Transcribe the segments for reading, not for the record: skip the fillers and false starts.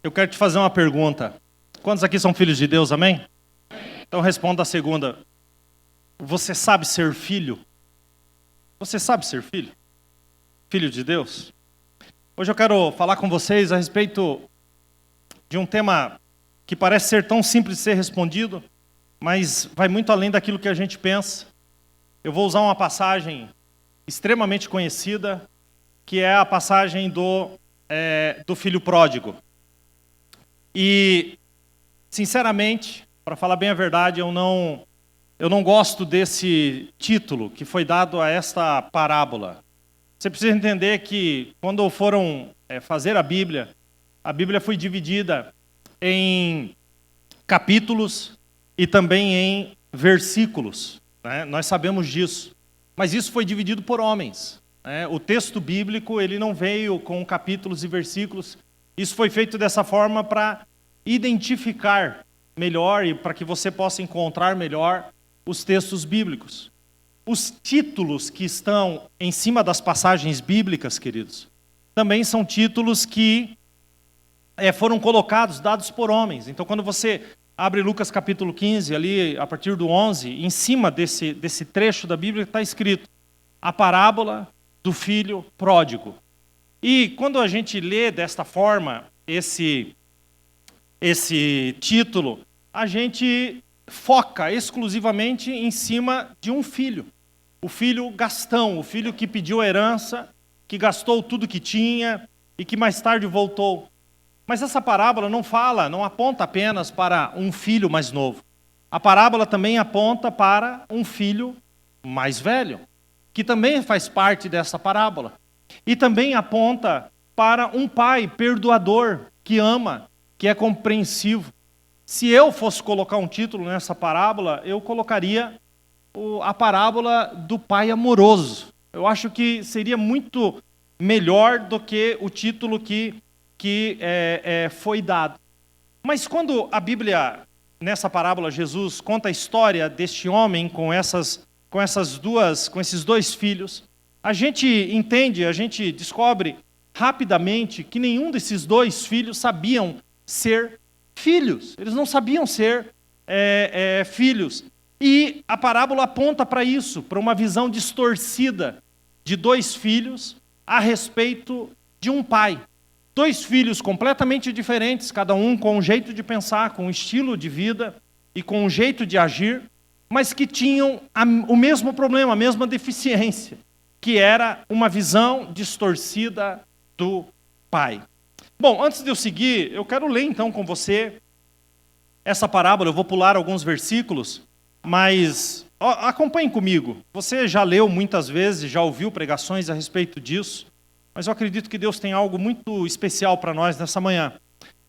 Eu quero te fazer uma pergunta. Quantos aqui são filhos de Deus, amém? Então responda a segunda. Você sabe ser filho? Você sabe ser filho? Filho de Deus? Hoje eu quero falar com vocês a respeito de um tema que parece ser tão simples de ser respondido, mas vai muito além daquilo que a gente pensa. Eu vou usar uma passagem extremamente conhecida, que é a passagem do filho pródigo. E, sinceramente, para falar bem a verdade, eu não gosto desse título que foi dado a esta parábola. Você precisa entender que, quando foram fazer a Bíblia foi dividida em capítulos e também em versículos, né? Nós sabemos disso. Mas isso foi dividido por homens. O texto bíblico ele não veio com capítulos e versículos. Isso foi feito dessa forma para identificar melhor e para que você possa encontrar melhor os textos bíblicos. Os títulos que estão em cima das passagens bíblicas, queridos, também são títulos que foram colocados, dados por homens. Então, quando você abre Lucas capítulo 15, ali a partir do 11, em cima desse trecho da Bíblia está escrito a parábola do filho pródigo. E quando a gente lê desta forma esse título, a gente foca exclusivamente em cima de um filho. O filho Gastão, o filho que pediu herança, que gastou tudo que tinha e que mais tarde voltou. Mas essa parábola não aponta apenas para um filho mais novo. A parábola também aponta para um filho mais velho, que também faz parte dessa parábola. E também aponta para um pai perdoador, que ama, que é compreensivo. Se eu fosse colocar um título nessa parábola, eu colocaria a parábola do pai amoroso. Eu acho que seria muito melhor do que o título que foi dado. Mas quando a Bíblia, nessa parábola, Jesus conta a história deste homem com esses dois filhos, a gente entende, a gente descobre rapidamente que nenhum desses dois filhos sabiam ser filhos. Eles não sabiam ser filhos. E a parábola aponta para isso, para uma visão distorcida de dois filhos a respeito de um pai. Dois filhos completamente diferentes, cada um com um jeito de pensar, com um estilo de vida e com um jeito de agir, mas que tinham o mesmo problema, a mesma deficiência, que era uma visão distorcida do pai. Bom, antes de eu seguir, eu quero ler então com você essa parábola. Eu vou pular alguns versículos, mas acompanhe comigo. Você já leu muitas vezes, já ouviu pregações a respeito disso, mas eu acredito que Deus tem algo muito especial para nós nessa manhã.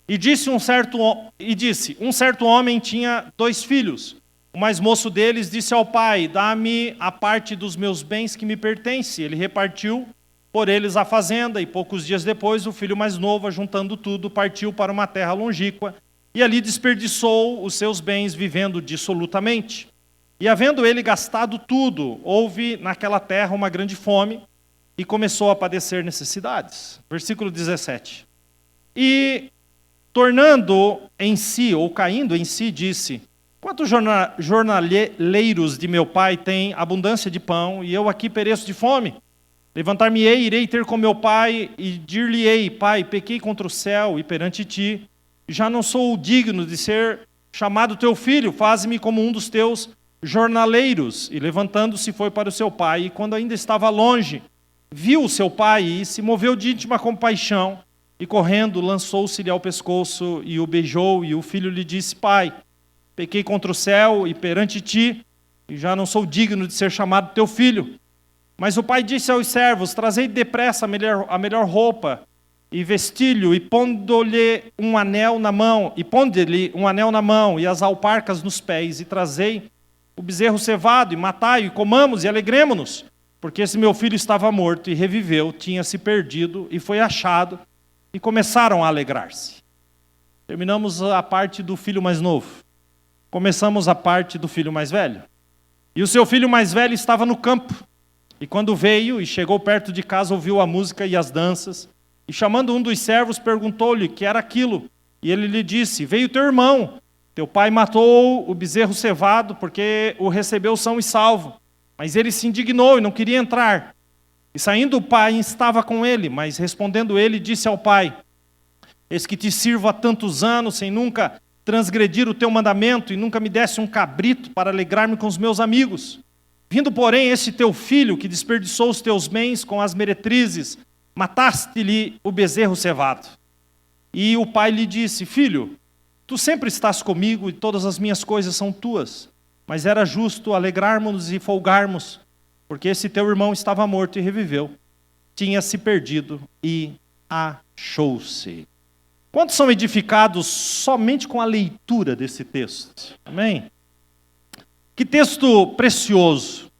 E disse um certo homem tinha dois filhos. O mais moço deles disse ao pai: dá-me a parte dos meus bens que me pertence. Ele repartiu por eles a fazenda, e poucos dias depois o filho mais novo, ajuntando tudo, partiu para uma terra longínqua, e ali desperdiçou os seus bens, vivendo dissolutamente. E havendo ele gastado tudo, houve naquela terra uma grande fome, e começou a padecer necessidades. Versículo 17. E, tornando em si, ou caindo em si, disse: quantos jornaleiros de meu pai têm abundância de pão, e eu aqui pereço de fome? Levantar-me-ei, irei ter com meu pai, e dir-lhe-ei: pai, pequei contra o céu e perante ti, já não sou digno de ser chamado teu filho, faze-me como um dos teus jornaleiros. E levantando-se foi para o seu pai, e quando ainda estava longe, viu o seu pai e se moveu de íntima compaixão, e correndo lançou-se-lhe ao pescoço e o beijou, e o filho lhe disse: pai, pequei contra o céu e perante ti, e já não sou digno de ser chamado teu filho. Mas o pai disse aos servos: trazei depressa a melhor roupa, e vestilho, e pondo-lhe um anel na mão, e as alparcas nos pés, e trazei o bezerro cevado, e matai-o, e comamos, e alegremo-nos. Porque esse meu filho estava morto e reviveu, tinha se perdido e foi achado, e começaram a alegrar-se. Terminamos a parte do filho mais novo. Começamos a parte do filho mais velho. E o seu filho mais velho estava no campo. E quando veio e chegou perto de casa, ouviu a música e as danças. E chamando um dos servos, perguntou-lhe o que era aquilo. E ele lhe disse: veio teu irmão, teu pai matou o bezerro cevado, porque o recebeu são e salvo. Mas ele se indignou e não queria entrar. E saindo o pai estava com ele, mas respondendo ele, disse ao pai: eis que te sirvo há tantos anos, sem nunca transgredir o teu mandamento, e nunca me desse um cabrito para alegrar-me com os meus amigos. Vindo, porém, esse teu filho, que desperdiçou os teus bens com as meretrizes, mataste-lhe o bezerro cevado. E o pai lhe disse: filho, tu sempre estás comigo e todas as minhas coisas são tuas. Mas era justo alegrarmos-nos e folgarmos, porque esse teu irmão estava morto e reviveu, tinha se perdido e achou-se. Quantos são edificados somente com a leitura desse texto? Amém? Que texto precioso.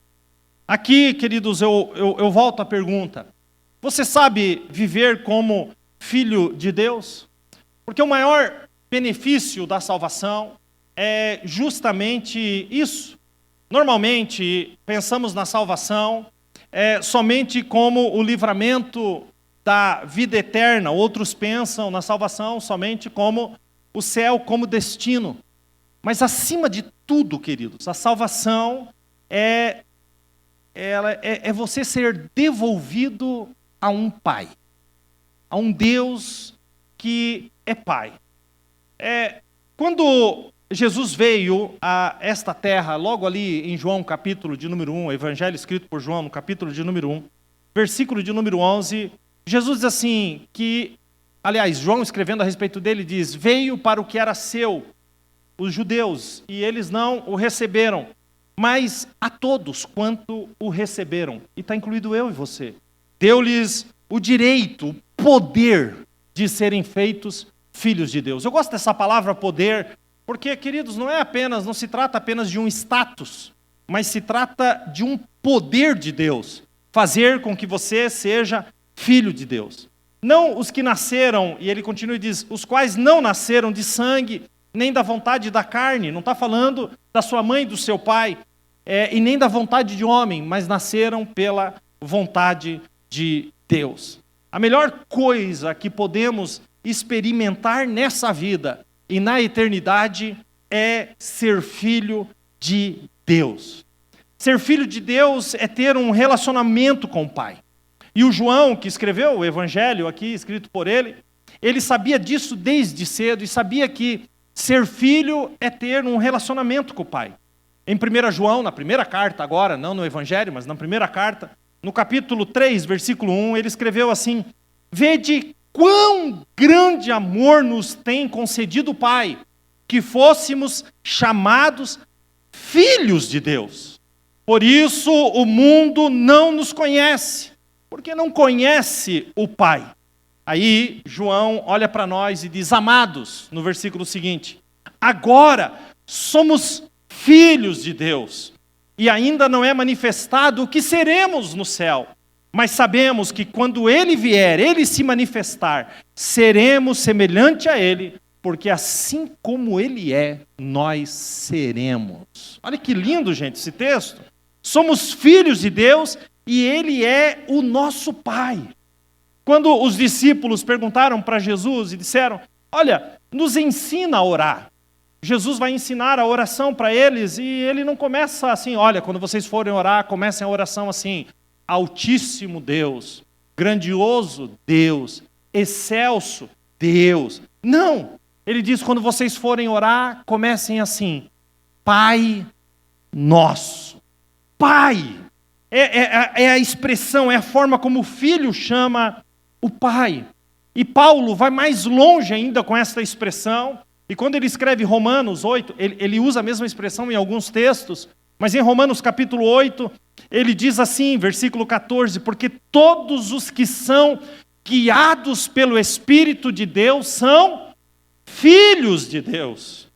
Aqui, queridos, eu volto à pergunta. Você sabe viver como filho de Deus? Porque o maior benefício da salvação é justamente isso. Normalmente, pensamos na salvação somente como o livramento da vida eterna. Outros pensam na salvação somente como o céu, como destino. Mas acima de tudo, queridos, a salvação é você ser devolvido a um Pai, a um Deus que é Pai. Quando Jesus veio a esta terra, logo ali em João, capítulo de número 1, evangelho escrito por João, no capítulo de número 1, versículo de número 11, Jesus diz assim, aliás, João escrevendo a respeito dele diz: veio para o que era seu, os judeus, e eles não o receberam, mas a todos quanto o receberam, e está incluído eu e você, deu-lhes o direito, o poder de serem feitos filhos de Deus. Eu gosto dessa palavra poder, porque, queridos, não se trata apenas de um status, mas se trata de um poder de Deus, fazer com que você seja filho de Deus. Não os que nasceram, e ele continua e diz, os quais não nasceram de sangue, nem da vontade da carne, não está falando da sua mãe e do seu pai, e nem da vontade de homem, mas nasceram pela vontade de Deus. A melhor coisa que podemos experimentar nessa vida e na eternidade é ser filho de Deus. Ser filho de Deus é ter um relacionamento com o Pai. E o João, que escreveu o evangelho aqui, escrito por ele sabia disso desde cedo e sabia que ser filho é ter um relacionamento com o Pai. Em 1 João, na primeira carta agora, não no evangelho, mas na primeira carta, no capítulo 3, versículo 1, ele escreveu assim: vede quão grande amor nos tem concedido o Pai, que fôssemos chamados filhos de Deus. Por isso o mundo não nos conhece, porque não conhece o Pai. Aí João olha para nós e diz: amados, no versículo seguinte, agora somos filhos de Deus, e ainda não é manifestado o que seremos no céu. Mas sabemos que quando Ele vier, Ele se manifestar, seremos semelhante a Ele, porque assim como Ele é, nós seremos. Olha que lindo, gente, esse texto. Somos filhos de Deus e Ele é o nosso Pai. Quando os discípulos perguntaram para Jesus e disseram: olha, nos ensina a orar. Jesus vai ensinar a oração para eles e Ele não começa assim: olha, quando vocês forem orar, comecem a oração assim: Altíssimo Deus, grandioso Deus, excelso Deus. Não, ele diz: quando vocês forem orar, comecem assim: Pai Nosso. Pai, é a expressão, é a forma como o filho chama o Pai. E Paulo vai mais longe ainda com essa expressão, e quando ele escreve Romanos 8, ele usa a mesma expressão em alguns textos, mas em Romanos capítulo 8, ele diz assim, versículo 14, porque todos os que são guiados pelo Espírito de Deus são filhos de Deus.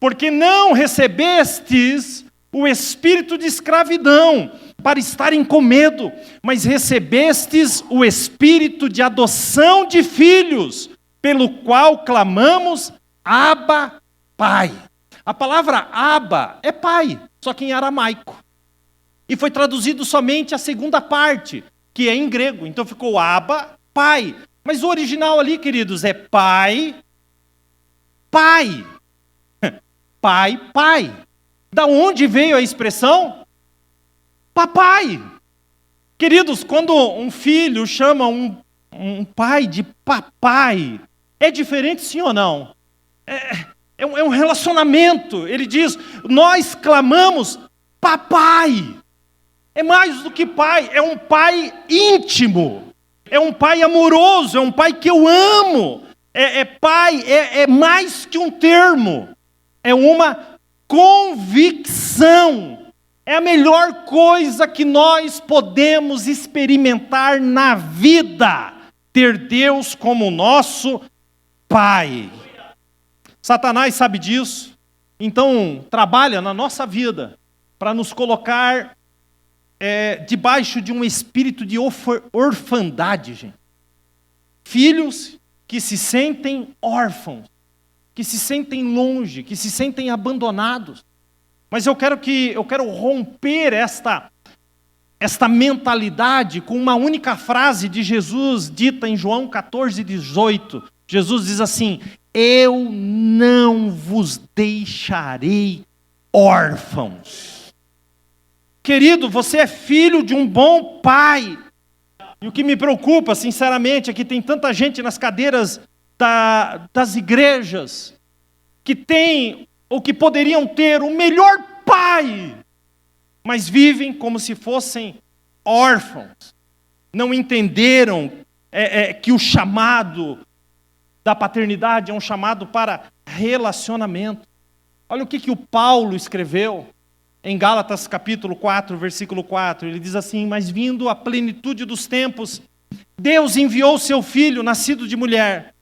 Porque não recebestes o espírito de escravidão para estarem com medo, mas recebestes o espírito de adoção de filhos, pelo qual clamamos, Abba, Pai. A palavra Abba é pai, só que em aramaico. E foi traduzido somente a segunda parte, que é em grego. Então ficou Abba, Pai. Mas o original ali, queridos, é Pai, pai. Pai, pai. Da onde veio a expressão? Papai. Queridos, quando um filho chama um pai de papai, é diferente sim ou não? É um relacionamento. Ele diz, nós clamamos papai. É mais do que pai, é um pai íntimo. É um pai amoroso, é um pai que eu amo. Pai, é mais que um termo. É uma convicção. É a melhor coisa que nós podemos experimentar na vida. Ter Deus como nosso Pai. Satanás sabe disso. Então, trabalha na nossa vida para nos colocar debaixo de um espírito de orfandade, gente. Filhos que se sentem órfãos, que se sentem longe, que se sentem abandonados. Mas eu quero romper esta mentalidade com uma única frase de Jesus, dita em João 14:18. Jesus diz assim, eu não vos deixarei órfãos. Querido, você é filho de um bom pai. E o que me preocupa, sinceramente, é que tem tanta gente nas cadeiras das igrejas que tem, ou que poderiam ter, o melhor pai, mas vivem como se fossem órfãos. Não entenderam que o chamado da paternidade é um chamado para relacionamento. Olha o que o Paulo escreveu em Gálatas capítulo 4, versículo 4. Ele diz assim, mas vindo a plenitude dos tempos, Deus enviou o seu Filho, nascido de mulher,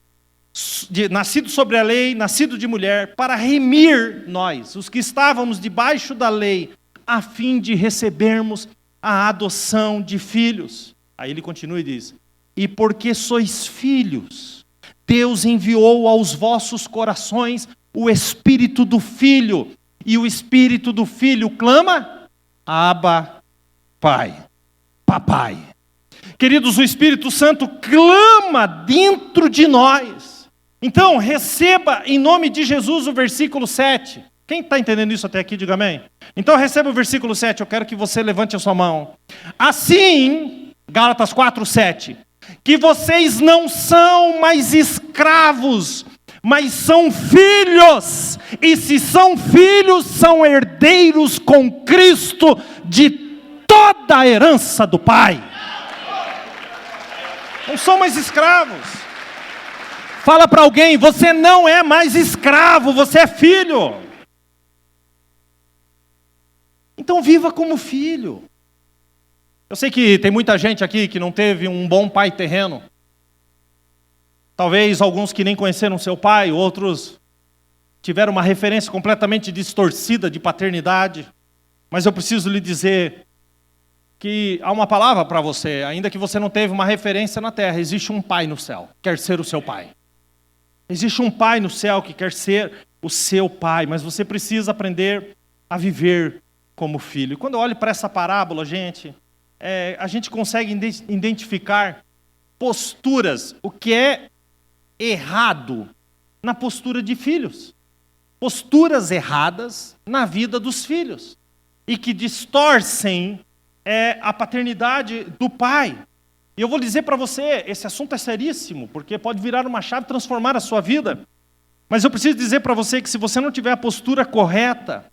nascido sobre a lei, nascido de mulher, para remir nós, os que estávamos debaixo da lei, a fim de recebermos a adoção de filhos. Aí ele continua e diz, e porque sois filhos, Deus enviou aos vossos corações o Espírito do Filho, e o Espírito do Filho clama, Abba, Pai, Papai. Queridos, o Espírito Santo clama dentro de nós. Então, receba em nome de Jesus o versículo 7. Quem está entendendo isso até aqui, diga amém. Então, receba o versículo 7, eu quero que você levante a sua mão. Assim, Gálatas 4, 7, que vocês não são mais escravos, mas são filhos, e se são filhos, são herdeiros com Cristo de toda a herança do Pai. Não são mais escravos. Fala para alguém, você não é mais escravo, você é filho. Então viva como filho. Eu sei que tem muita gente aqui que não teve um bom pai terreno. Talvez alguns que nem conheceram seu pai, outros tiveram uma referência completamente distorcida de paternidade. Mas eu preciso lhe dizer que há uma palavra para você, ainda que você não teve uma referência na terra, existe um pai no céu, que quer ser o seu pai. Existe um pai no céu que quer ser o seu pai, mas você precisa aprender a viver como filho. E quando eu olho para essa parábola, gente, a gente consegue identificar posturas, o que é errado na postura de filhos. Posturas erradas na vida dos filhos. E que distorcem a paternidade do pai. E eu vou dizer para você, esse assunto é seríssimo, porque pode virar uma chave e transformar a sua vida. Mas eu preciso dizer para você que se você não tiver a postura correta,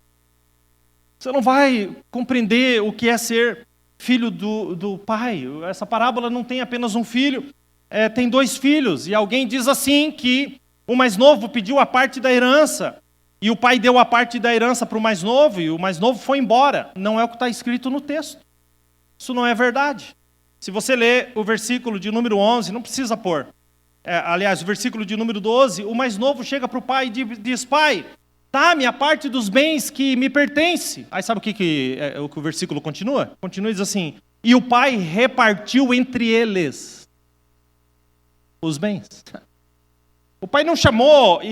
você não vai compreender o que é ser filho do pai. Essa parábola não tem apenas um filho, tem dois filhos. E alguém diz assim que o mais novo pediu a parte da herança, e o pai deu a parte da herança para o mais novo, e o mais novo foi embora. Não é o que está escrito no texto. Isso não é verdade. Se você ler o versículo de número 11, não precisa pôr. Aliás, o versículo de número 12, o mais novo chega para o pai e diz, pai, dá-me a parte dos bens que me pertence. Aí sabe o que o versículo continua? Continua e diz assim, e o pai repartiu entre eles os bens. O pai não chamou,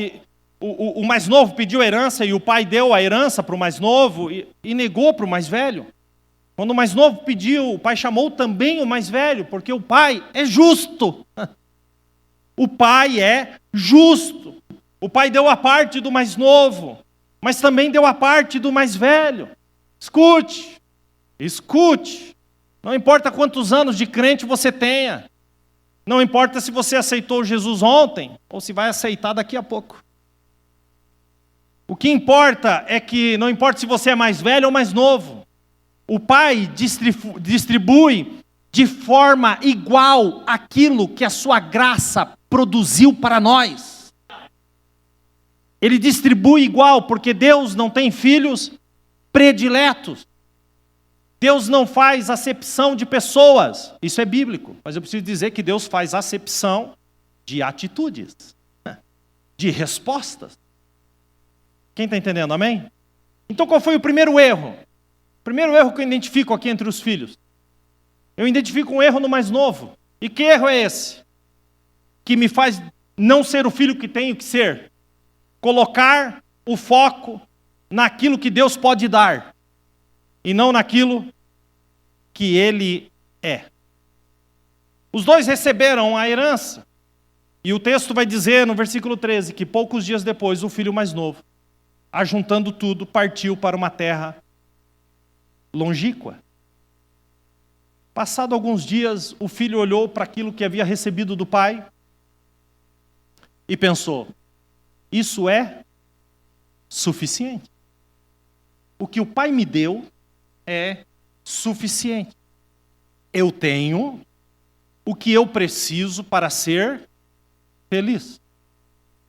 o mais novo pediu herança e o pai deu a herança para o mais novo e negou para o mais velho. Quando o mais novo pediu, o pai chamou também o mais velho, porque o pai é justo. O pai é justo. O pai deu a parte do mais novo, mas também deu a parte do mais velho. Escute, escute. Não importa quantos anos de crente você tenha. Não importa se você aceitou Jesus ontem ou se vai aceitar daqui a pouco. O que importa é que não importa se você é mais velho ou mais novo. O Pai distribui de forma igual aquilo que a sua graça produziu para nós. Ele distribui igual, porque Deus não tem filhos prediletos. Deus não faz acepção de pessoas. Isso é bíblico. Mas eu preciso dizer que Deus faz acepção de atitudes, de respostas. Quem está entendendo, amém? Então qual foi o primeiro erro? O primeiro erro que eu identifico aqui entre os filhos. Eu identifico um erro no mais novo. E que erro é esse? Que me faz não ser o filho que tenho que ser. Colocar o foco naquilo que Deus pode dar. E não naquilo que Ele é. Os dois receberam a herança. E o texto vai dizer no versículo 13 que poucos dias depois o filho mais novo, ajuntando tudo, partiu para uma terra longínqua. Passado alguns dias, o filho olhou para aquilo que havia recebido do pai e pensou: isso é suficiente. O que o pai me deu é suficiente. Eu tenho o que eu preciso para ser feliz.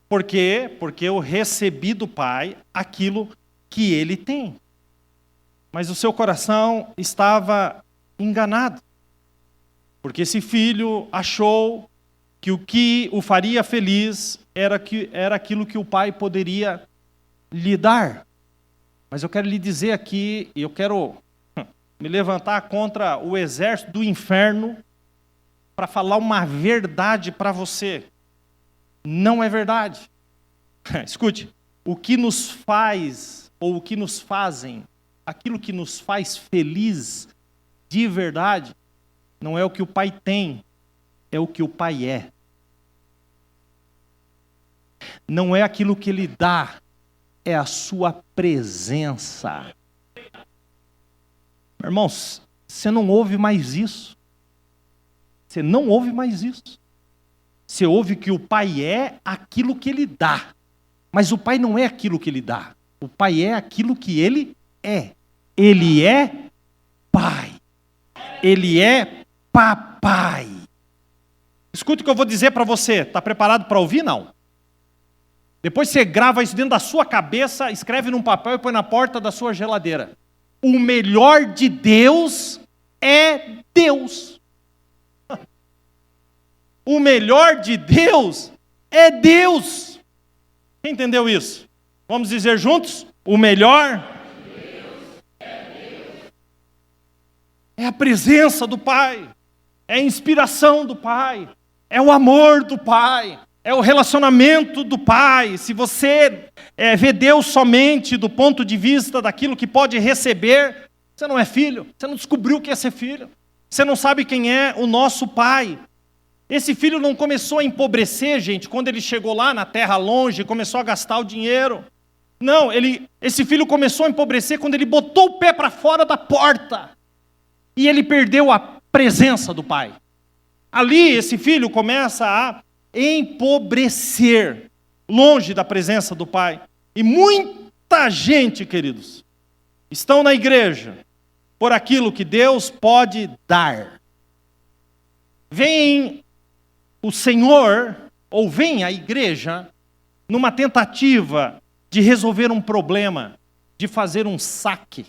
Por quê? Porque eu recebi do pai aquilo que ele tem. Mas o seu coração estava enganado. Porque esse filho achou que o que o faria feliz era aquilo que o pai poderia lhe dar. Mas eu quero lhe dizer aqui, e eu quero me levantar contra o exército do inferno para falar uma verdade para você. Não é verdade. Escute, o que nos faz, ou o que nos fazem, aquilo que nos faz feliz de verdade, não é o que o pai tem, é o que o pai é. Não é aquilo que ele dá, é a sua presença. Irmãos, você não ouve mais isso. Você não ouve mais isso. Você ouve que o pai é aquilo que ele dá. Mas o pai não é aquilo que ele dá. O pai é aquilo que ele é. Ele é pai. Ele é papai. Escuta o que eu vou dizer para você. Está preparado para ouvir? Não. Depois você grava isso dentro da sua cabeça, escreve num papel e põe na porta da sua geladeira. O melhor de Deus é Deus. O melhor de Deus é Deus. Quem entendeu isso? Vamos dizer juntos? O melhor é a presença do Pai, é a inspiração do Pai, é o amor do Pai, é o relacionamento do Pai. Se você vê Deus somente do ponto de vista daquilo que pode receber, você não é filho, você não descobriu o que é ser filho, você não sabe quem é o nosso Pai. Esse filho não começou a empobrecer, gente, quando ele chegou lá na terra longe, começou a gastar o dinheiro. Não, esse filho começou a empobrecer quando ele botou o pé para fora da porta. E ele perdeu a presença do pai. Ali, esse filho começa a empobrecer, longe da presença do pai. E muita gente, queridos, estão na igreja por aquilo que Deus pode dar. Vem o Senhor, ou vem a igreja, numa tentativa de resolver um problema, de fazer um saque.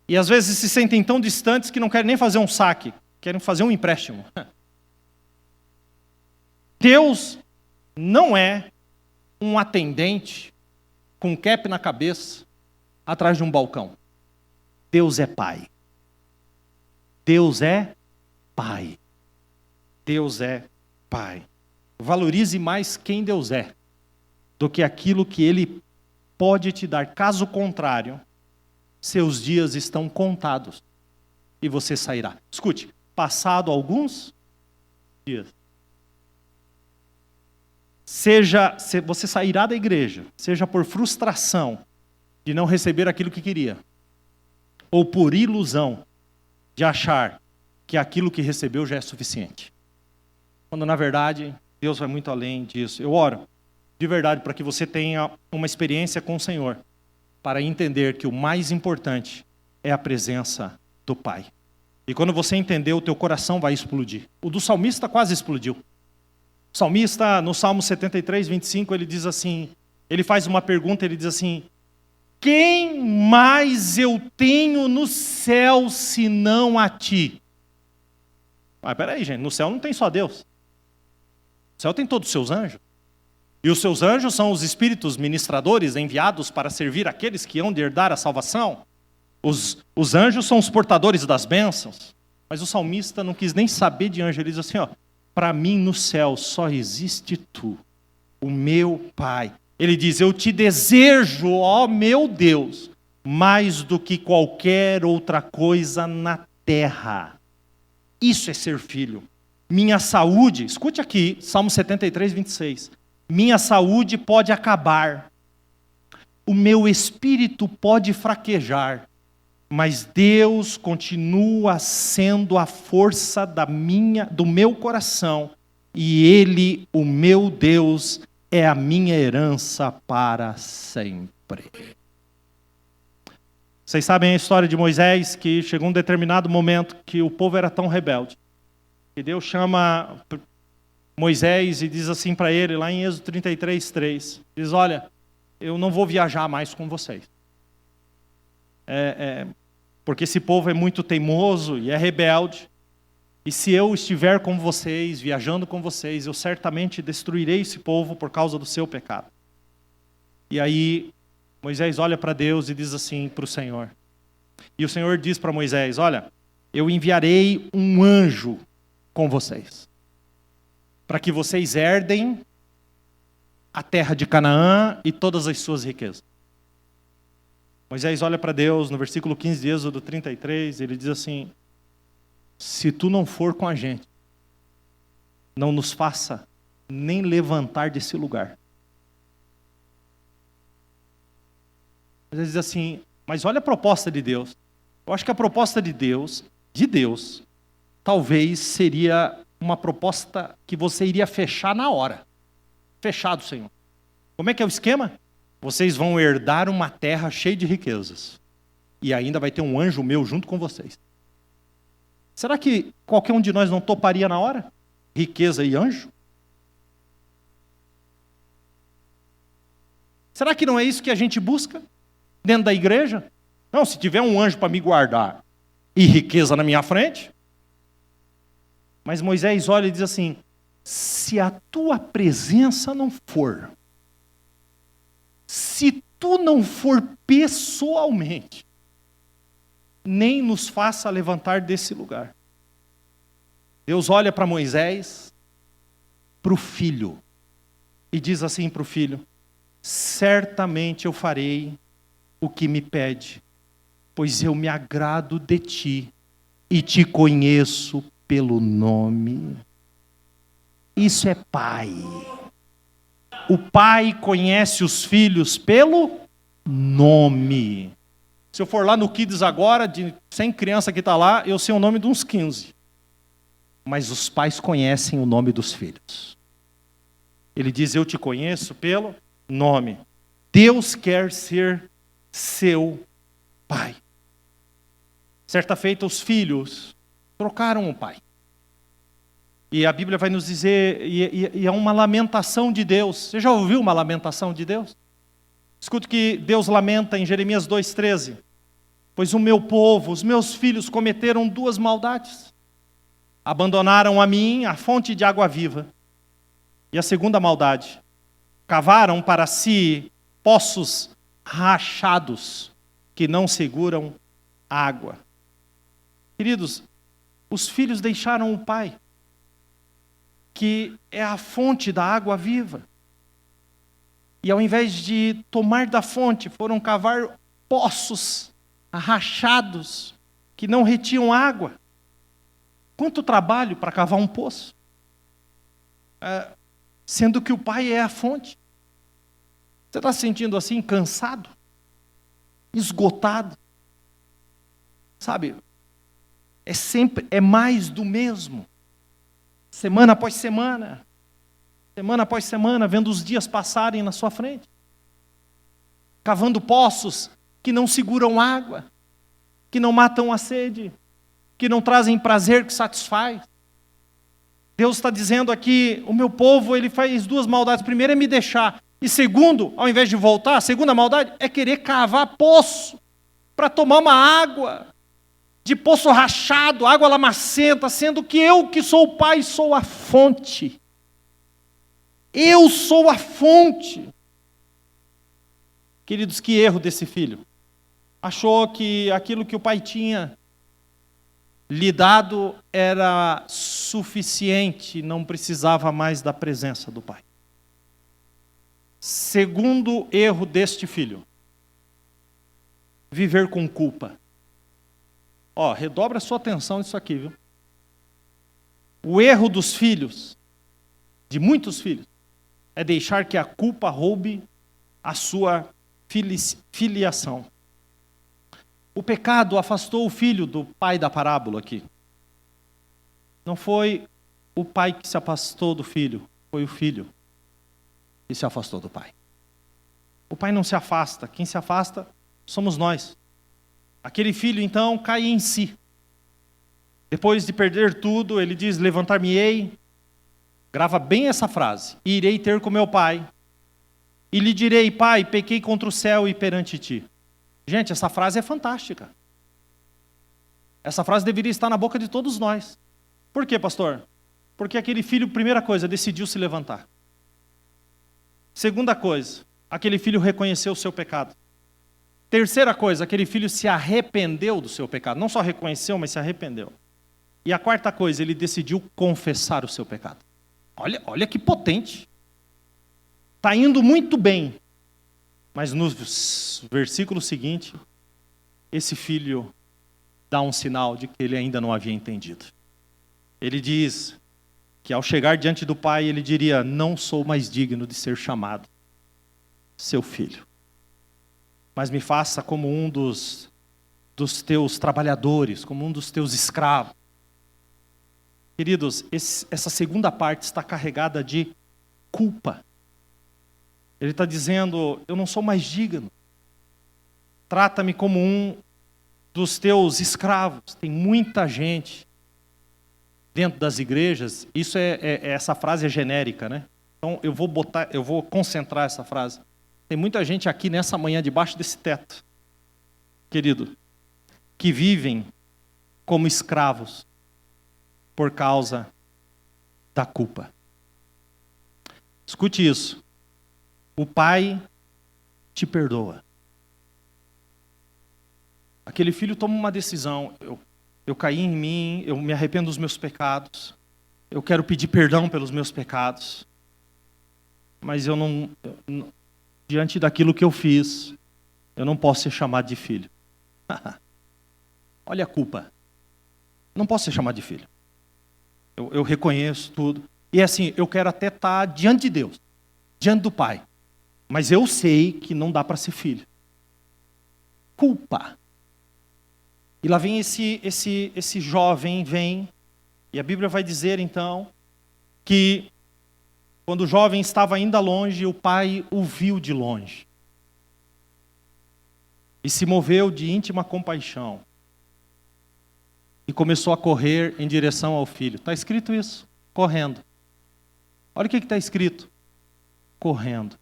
E às vezes se sentem tão distantes que não querem nem fazer um saque, querem fazer um empréstimo. Deus não é um atendente com cap na cabeça, atrás de um balcão. Deus é Pai. Deus é Pai. Deus é Pai. Valorize mais quem Deus é do que aquilo que Ele pode te dar. Caso contrário, seus dias estão contados e você sairá. Escute, passado alguns dias, você sairá da igreja, seja por frustração de não receber aquilo que queria, ou por ilusão de achar que aquilo que recebeu já é suficiente. Quando na verdade, Deus vai muito além disso. Eu oro de verdade para que você tenha uma experiência com o Senhor, para entender que o mais importante é a presença do Pai. E quando você entender, o teu coração vai explodir. O do salmista quase explodiu. O salmista, no Salmo 73, 25, ele diz assim, ele faz uma pergunta, ele diz assim, quem mais eu tenho no céu senão a ti? Mas peraí, gente, no céu não tem só Deus. No céu tem todos os seus anjos. E os seus anjos são os espíritos ministradores enviados para servir aqueles que hão de herdar a salvação. Os anjos são os portadores das bênçãos. Mas o salmista não quis nem saber de anjo. Ele diz assim, para mim no céu só existe tu, o meu Pai. Ele diz, eu te desejo, ó meu Deus, mais do que qualquer outra coisa na terra. Isso é ser filho. Minha saúde, escute aqui, Salmo 73, 26. Minha saúde pode acabar, o meu espírito pode fraquejar, mas Deus continua sendo a força do meu coração, e Ele, o meu Deus, é a minha herança para sempre. Vocês sabem a história de Moisés, que chegou um determinado momento que o povo era tão rebelde, que Deus chama Moisés e diz assim para ele, lá em Êxodo 33, 3, diz, olha, eu não vou viajar mais com vocês. Porque esse povo é muito teimoso e é rebelde, e se eu estiver com vocês, viajando com vocês, eu certamente destruirei esse povo por causa do seu pecado. E aí, Moisés olha para Deus e diz assim para o Senhor. E o Senhor diz para Moisés, olha, eu enviarei um anjo com vocês, para que vocês herdem a terra de Canaã e todas as suas riquezas. Moisés olha para Deus, no versículo 15 de Êxodo 33, ele diz assim, se tu não for com a gente, não nos faça nem levantar desse lugar. Moisés diz assim, mas olha a proposta de Deus. Eu acho que a proposta de Deus, talvez seria uma proposta que você iria fechar na hora. Fechado, Senhor. Como é que é o esquema? Vocês vão herdar uma terra cheia de riquezas. E ainda vai ter um anjo meu junto com vocês. Será que qualquer um de nós não toparia na hora? Riqueza e anjo? Será que não é isso que a gente busca dentro da igreja? Não, se tiver um anjo para me guardar e riqueza na minha frente. Mas Moisés olha e diz assim, se a tua presença não for, se tu não for pessoalmente, nem nos faça levantar desse lugar. Deus olha para Moisés, para o filho, e diz assim para o filho, certamente eu farei o que me pede, pois eu me agrado de ti e te conheço pelo nome. Isso é pai. O pai conhece os filhos pelo nome. Se eu for lá no Kids agora, de 100 crianças que está lá, eu sei o nome de uns 15. Mas os pais conhecem o nome dos filhos. Ele diz, eu te conheço pelo nome. Deus quer ser seu pai. Certa feita, os filhos trocaram o pai. E a Bíblia vai nos dizer, e é uma lamentação de Deus. Você já ouviu uma lamentação de Deus? Escute que Deus lamenta em Jeremias 2,13. Pois o meu povo, os meus filhos cometeram duas maldades. Abandonaram a mim a fonte de água viva. E a segunda maldade, cavaram para si poços rachados que não seguram água. Queridos, os filhos deixaram o pai, que é a fonte da água viva. E ao invés de tomar da fonte, foram cavar poços rachados que não retinham água. Quanto trabalho para cavar um poço? sendo que o pai é a fonte. Você está se sentindo assim, cansado? Esgotado? Sabe, é mais do mesmo. Semana após semana, vendo os dias passarem na sua frente. Cavando poços que não seguram água, que não matam a sede, que não trazem prazer que satisfaz. Deus está dizendo aqui, o meu povo, ele faz duas maldades. Primeiro é me deixar. E segundo, ao invés de voltar, a segunda maldade é querer cavar poço para tomar uma água de poço rachado, água lamacenta, sendo que eu que sou o pai sou a fonte. Eu sou a fonte. Queridos, que erro desse filho. Achou que aquilo que o pai tinha lhe dado era suficiente, não precisava mais da presença do pai. Segundo erro deste filho, viver com culpa. Redobra a sua atenção nisso aqui, viu? O erro dos filhos, de muitos filhos, é deixar que a culpa roube a sua filiação. O pecado afastou o filho do pai da parábola aqui. Não foi o pai que se afastou do filho, foi o filho que se afastou do pai. O pai não se afasta, quem se afasta somos nós. Aquele filho então cai em si. Depois de perder tudo, ele diz, levantar-me-ei, grava bem essa frase, e irei ter com meu pai, e lhe direi, pai, pequei contra o céu e perante ti. Gente, essa frase é fantástica. Essa frase deveria estar na boca de todos nós. Por quê, pastor? Porque aquele filho, primeira coisa, decidiu se levantar. Segunda coisa, aquele filho reconheceu o seu pecado. Terceira coisa, aquele filho se arrependeu do seu pecado. Não só reconheceu, mas se arrependeu. E a quarta coisa, ele decidiu confessar o seu pecado. Olha que potente. Está indo muito bem. Mas no versículo seguinte, esse filho dá um sinal de que ele ainda não havia entendido. Ele diz que ao chegar diante do pai, ele diria, não sou mais digno de ser chamado seu filho. Mas me faça como um dos teus trabalhadores, como um dos teus escravos. Queridos, essa segunda parte está carregada de culpa. Ele está dizendo, eu não sou mais digno. Trata-me como um dos teus escravos. Tem muita gente dentro das igrejas, essa frase é genérica, né? Então eu vou concentrar essa frase. Tem muita gente aqui nessa manhã, debaixo desse teto, querido, que vivem como escravos por causa da culpa. Escute isso. O pai te perdoa. Aquele filho toma uma decisão. Eu caí em mim, eu me arrependo dos meus pecados. Eu quero pedir perdão pelos meus pecados. Mas diante daquilo que eu fiz, eu não posso ser chamado de filho. Olha a culpa. Não posso ser chamado de filho. Eu reconheço tudo. E assim, eu quero até estar diante de Deus, diante do Pai. Mas eu sei que não dá para ser filho. Culpa. E lá vem esse jovem, e a Bíblia vai dizer então, que quando o jovem estava ainda longe, o pai o viu de longe. E se moveu de íntima compaixão. E começou a correr em direção ao filho. Está escrito isso, correndo. Olha o que está escrito, correndo.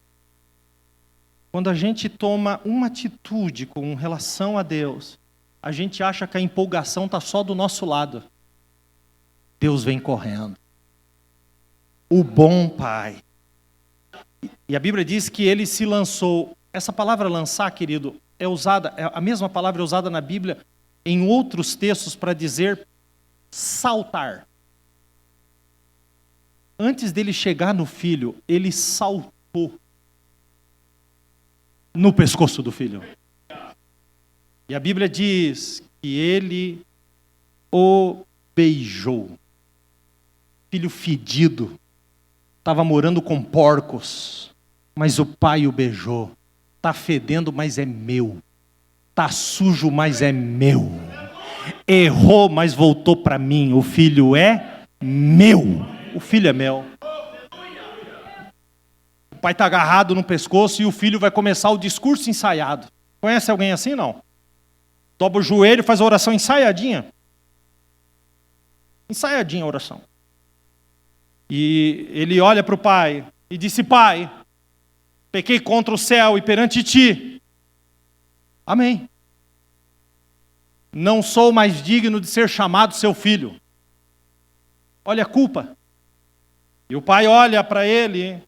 Quando a gente toma uma atitude com relação a Deus, a gente acha que a empolgação está só do nosso lado. Deus vem correndo. O bom pai. E a Bíblia diz que ele se lançou. Essa palavra lançar, querido, a mesma palavra é usada na Bíblia em outros textos para dizer saltar. Antes dele chegar no filho, ele saltou no pescoço do filho. E a Bíblia diz que ele o beijou. Filho fedido, estava morando com porcos, mas o pai o beijou. Está fedendo, mas é meu. Está sujo, mas é meu. Errou, mas voltou para mim. O filho é meu. O filho é meu. O pai está agarrado no pescoço e o filho vai começar o discurso ensaiado. Conhece alguém assim, não? Dobra o joelho e faz a oração ensaiadinha. Ensaiadinha a oração. E ele olha para o pai e disse: Pai, pequei contra o céu e perante ti. Amém. Não sou mais digno de ser chamado seu filho. Olha a culpa. E o pai olha para ele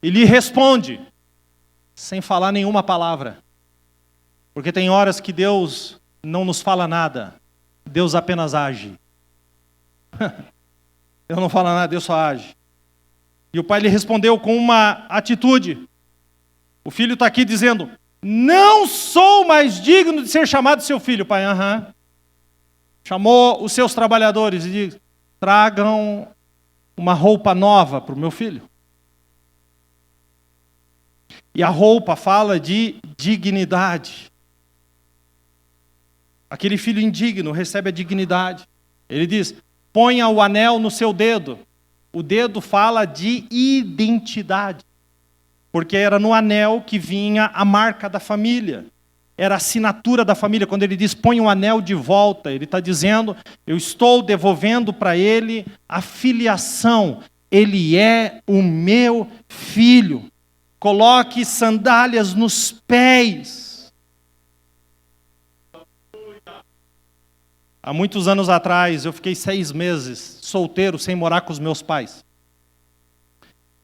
e lhe responde, sem falar nenhuma palavra. Porque tem horas que Deus não nos fala nada. Deus apenas age. Deus não fala nada, Deus só age. E o pai lhe respondeu com uma atitude. O filho está aqui dizendo: não sou mais digno de ser chamado seu filho. Pai, chamou os seus trabalhadores e disse: tragam uma roupa nova para o meu filho. E a roupa fala de dignidade. Aquele filho indigno recebe a dignidade. Ele diz: ponha o anel no seu dedo. O dedo fala de identidade. Porque era no anel que vinha a marca da família. Era a assinatura da família. Quando ele diz: põe o anel de volta, ele está dizendo: eu estou devolvendo para ele a filiação. Ele é o meu filho. Coloque sandálias nos pés. Há muitos anos atrás, eu fiquei 6 meses solteiro, sem morar com os meus pais.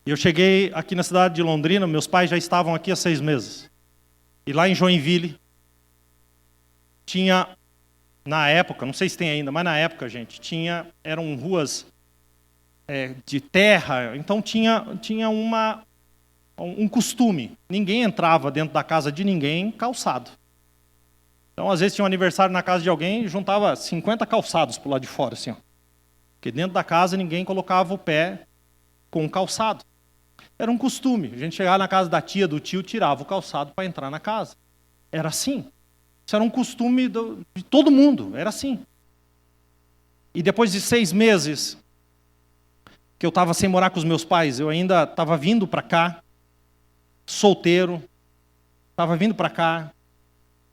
E eu cheguei aqui na cidade de Londrina, meus pais já estavam aqui há 6 meses. E lá em Joinville, tinha, na época, não sei se tem ainda, mas na época, gente, eram ruas de terra, então tinha um costume. Ninguém entrava dentro da casa de ninguém calçado. Então, às vezes, tinha um aniversário na casa de alguém e juntava 50 calçados pro lado de fora, assim, ó. Porque dentro da casa ninguém colocava o pé com o calçado. Era um costume. A gente chegava na casa da tia, do tio, tirava o calçado para entrar na casa. Era assim. Isso era um costume de todo mundo. Era assim. E depois de 6 meses que eu estava sem morar com os meus pais, eu ainda estava vindo para cá, solteiro, estava vindo para cá.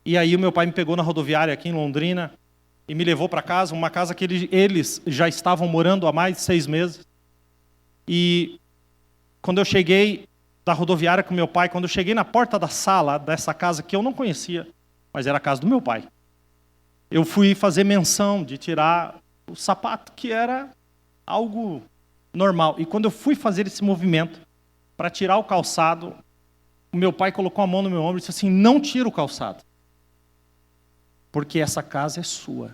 E aí o meu pai me pegou na rodoviária aqui em Londrina e me levou para casa, uma casa que eles já estavam morando há mais de 6 meses. E quando eu cheguei da rodoviária com meu pai, quando eu cheguei na porta da sala dessa casa que eu não conhecia, mas era a casa do meu pai, eu fui fazer menção de tirar o sapato, que era algo normal. E quando eu fui fazer esse movimento para tirar o calçado, o meu pai colocou a mão no meu ombro e disse assim: não tira o calçado, porque essa casa é sua.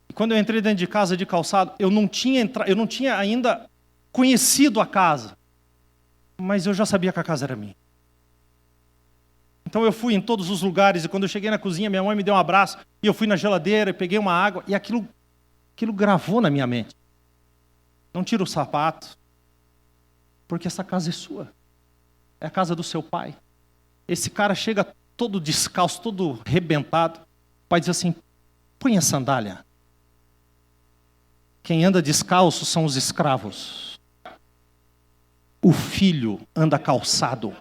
E quando eu entrei dentro de casa de calçado, eu não tinha ainda conhecido a casa, mas eu já sabia que a casa era minha. Então eu fui em todos os lugares, e quando eu cheguei na cozinha, minha mãe me deu um abraço, e eu fui na geladeira, e peguei uma água, e aquilo gravou na minha mente. Não tira o sapato, porque essa casa é sua. É a casa do seu pai. Esse cara chega todo descalço, todo arrebentado. O pai diz assim: põe a sandália. Quem anda descalço são os escravos. O filho anda calçado.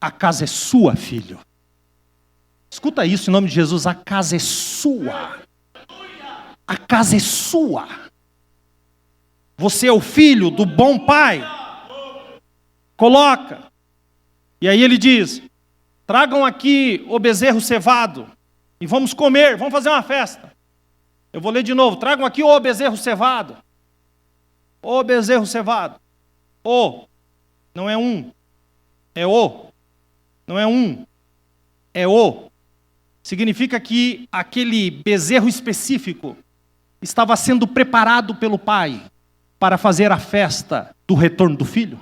A casa é sua, filho. Escuta isso em nome de Jesus: a casa é sua. A casa é sua. Você é o filho do bom pai. Coloca. E aí ele diz: tragam aqui o bezerro cevado e vamos comer, vamos fazer uma festa. Eu vou ler de novo: tragam aqui o bezerro cevado. O bezerro cevado. O, não é um, é o. Não é um, é o. Significa que aquele bezerro específico estava sendo preparado pelo pai para fazer a festa do retorno do filho.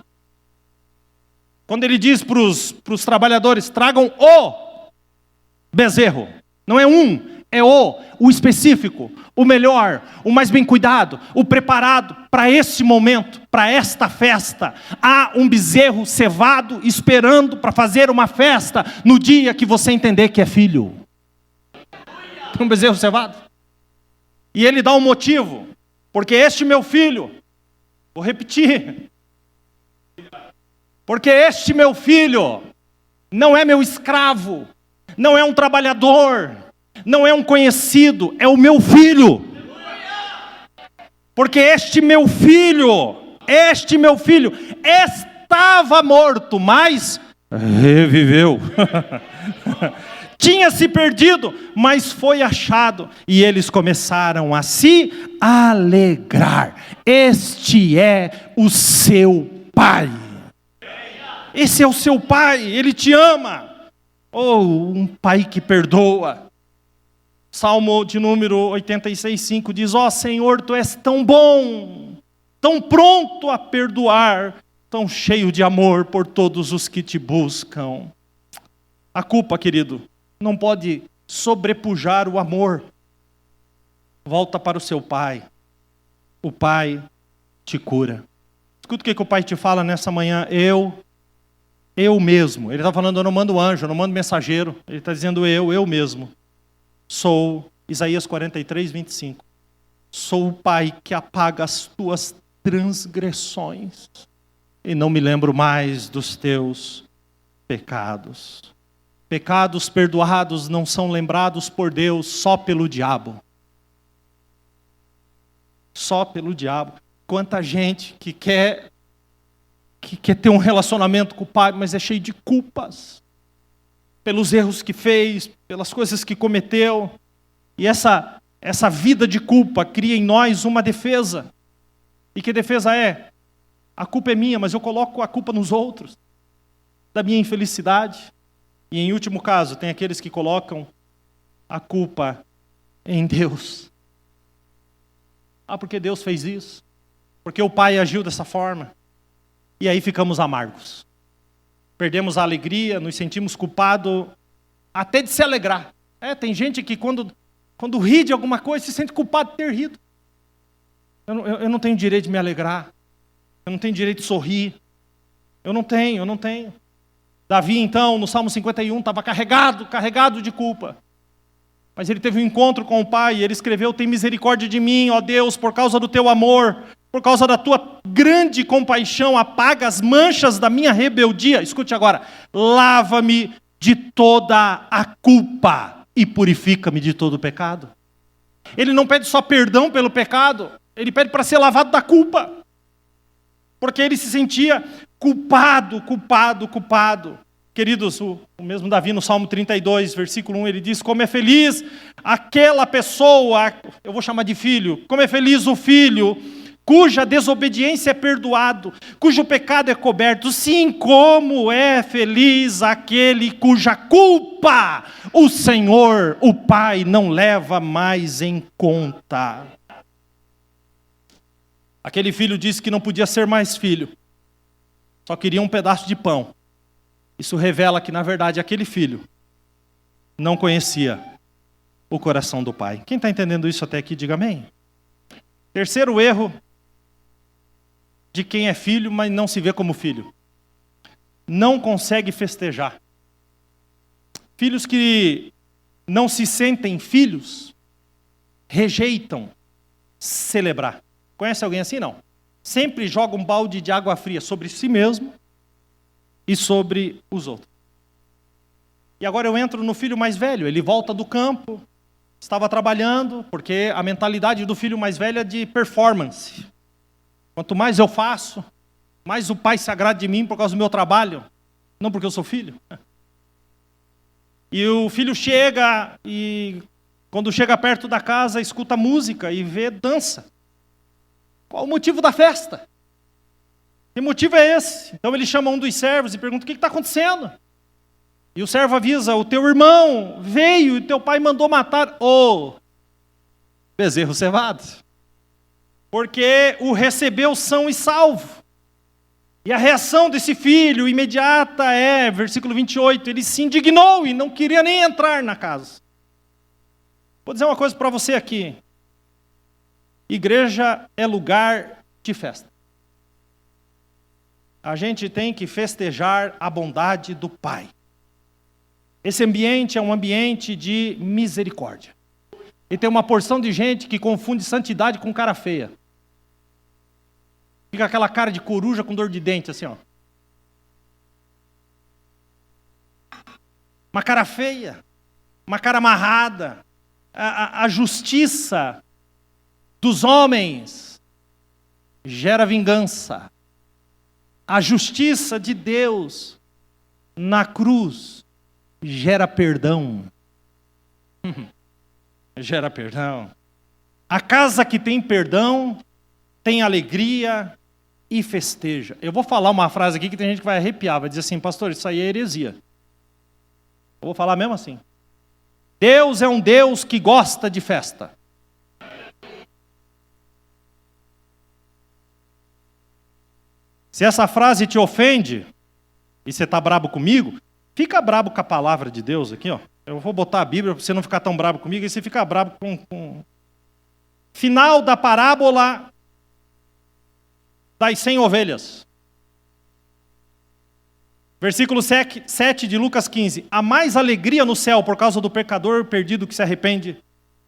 Quando ele diz para os trabalhadores: tragam o bezerro, não é um, é o específico, o melhor, o mais bem cuidado, o preparado para esse momento, para esta festa. Há um bezerro cevado esperando para fazer uma festa no dia que você entender que é filho. Um bezerro cevado. E ele dá um motivo, porque este meu filho, vou repetir, porque este meu filho não é meu escravo, não é um trabalhador, não é um conhecido, é o meu filho. Porque este meu filho estava morto, mas reviveu. Tinha se perdido, mas foi achado. E eles começaram a se alegrar. Este é o seu pai. Esse é o seu pai, ele te ama. Oh, um pai que perdoa. Salmo de número 86:5 diz: ó Senhor, tu és tão bom, tão pronto a perdoar, tão cheio de amor por todos os que te buscam. A culpa, querido, não pode sobrepujar o amor. Volta para o seu pai. O pai te cura. Escuta o que o pai te fala nessa manhã. Eu mesmo. Ele está falando, eu não mando anjo, eu não mando mensageiro. Ele está dizendo eu mesmo. Sou, Isaías 43:25. Sou o pai que apaga as tuas transgressões e não me lembro mais dos teus pecados. Pecados perdoados não são lembrados por Deus só pelo diabo. Só pelo diabo. Quanta gente que quer ter um relacionamento com o Pai, mas é cheio de culpas. Pelos erros que fez, pelas coisas que cometeu. E essa vida de culpa cria em nós uma defesa. E que defesa é? A culpa é minha, mas eu coloco a culpa nos outros. Da minha infelicidade. E em último caso, tem aqueles que colocam a culpa em Deus. Ah, porque Deus fez isso. Porque o Pai agiu dessa forma. E aí ficamos amargos. Perdemos a alegria, nos sentimos culpados até de se alegrar. Tem gente que quando ri de alguma coisa se sente culpado de ter rido. Eu não tenho direito de me alegrar. Eu não tenho direito de sorrir. Eu não tenho. Davi, então, no Salmo 51, estava carregado de culpa. Mas ele teve um encontro com o Pai e ele escreveu: tem misericórdia de mim, ó Deus, por causa do teu amor, por causa da tua grande compaixão, apaga as manchas da minha rebeldia. Escute agora: lava-me de toda a culpa e purifica-me de todo o pecado. Ele não pede só perdão pelo pecado, ele pede para ser lavado da culpa. Porque ele se sentia culpado. Queridos, o mesmo Davi no Salmo 32, versículo 1, ele diz: como é feliz aquela pessoa, eu vou chamar de filho, como é feliz o filho cuja desobediência é perdoado, cujo pecado é coberto. Sim, como é feliz aquele cuja culpa o Senhor, o Pai, não leva mais em conta. Aquele filho disse que não podia ser mais filho, só queria um pedaço de pão. Isso revela que, na verdade, aquele filho não conhecia o coração do Pai. Quem está entendendo isso até aqui, diga amém. Terceiro erro de quem é filho, mas não se vê como filho. Não consegue festejar. Filhos que não se sentem filhos, rejeitam celebrar. Conhece alguém assim? Não. Sempre joga um balde de água fria sobre si mesmo e sobre os outros. E agora eu entro no filho mais velho. Ele volta do campo, estava trabalhando, porque a mentalidade do filho mais velho é de performance. Quanto mais eu faço, mais o pai se agrada de mim por causa do meu trabalho, não porque eu sou filho. E o filho chega e, quando chega perto da casa, escuta música e vê dança. Qual o motivo da festa? Que motivo é esse? Então ele chama um dos servos e pergunta: o que está acontecendo? E o servo avisa: o teu irmão veio e teu pai mandou matar o bezerro cevado, porque o recebeu são e salvo. E a reação desse filho imediata é, versículo 28, ele se indignou e não queria nem entrar na casa. Vou dizer uma coisa para você aqui. Igreja é lugar de festa. A gente tem que festejar a bondade do Pai. Esse ambiente é um ambiente de misericórdia. E tem uma porção de gente que confunde santidade com cara feia. Fica aquela cara de coruja com dor de dente, assim, ó. Uma cara feia, uma cara amarrada. A justiça dos homens gera vingança. A justiça de Deus na cruz gera perdão. Gera perdão. A casa que tem perdão tem alegria e festeja. Eu vou falar uma frase aqui que tem gente que vai arrepiar, vai dizer assim, pastor, isso aí é heresia. Eu vou falar mesmo assim. Deus é um Deus que gosta de festa. Se essa frase te ofende, e você está brabo comigo, fica brabo com a palavra de Deus aqui, ó. Eu vou botar a Bíblia para você não ficar tão brabo comigo, e você fica brabo com... Final da parábola das 100 ovelhas. Versículo 7 de Lucas 15. Há mais alegria no céu por causa do pecador perdido que se arrepende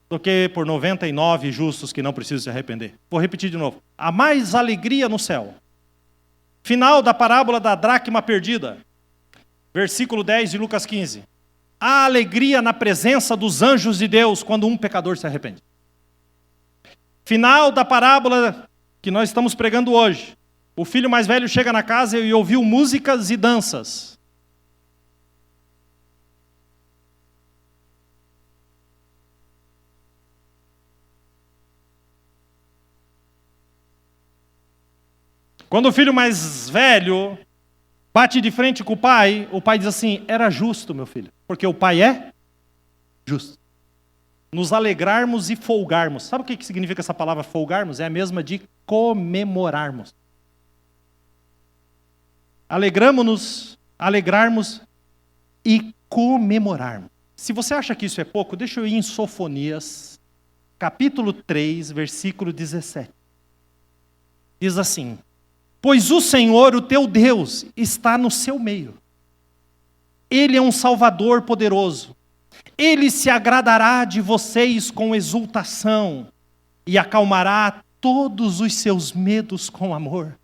do que por 99 justos que não precisam se arrepender. Vou repetir de novo. Há mais alegria no céu. Final da parábola da dracma perdida. Versículo 10 de Lucas 15. Há alegria na presença dos anjos de Deus quando um pecador se arrepende. Final da parábola que nós estamos pregando hoje. O filho mais velho chega na casa e ouviu músicas e danças. Quando o filho mais velho bate de frente com o pai diz assim, era justo, meu filho, porque o pai é justo. Nos alegrarmos e folgarmos. Sabe o que significa essa palavra folgarmos? É a mesma de comemorarmos. Alegramos-nos, alegrarmos e comemorarmos. Se você acha que isso é pouco, deixa eu ir em Sofonias, capítulo 3, versículo 17. Diz assim, pois o Senhor, o teu Deus, está no seu meio. Ele é um Salvador poderoso. Ele se agradará de vocês com exultação e acalmará todos os seus medos com amor.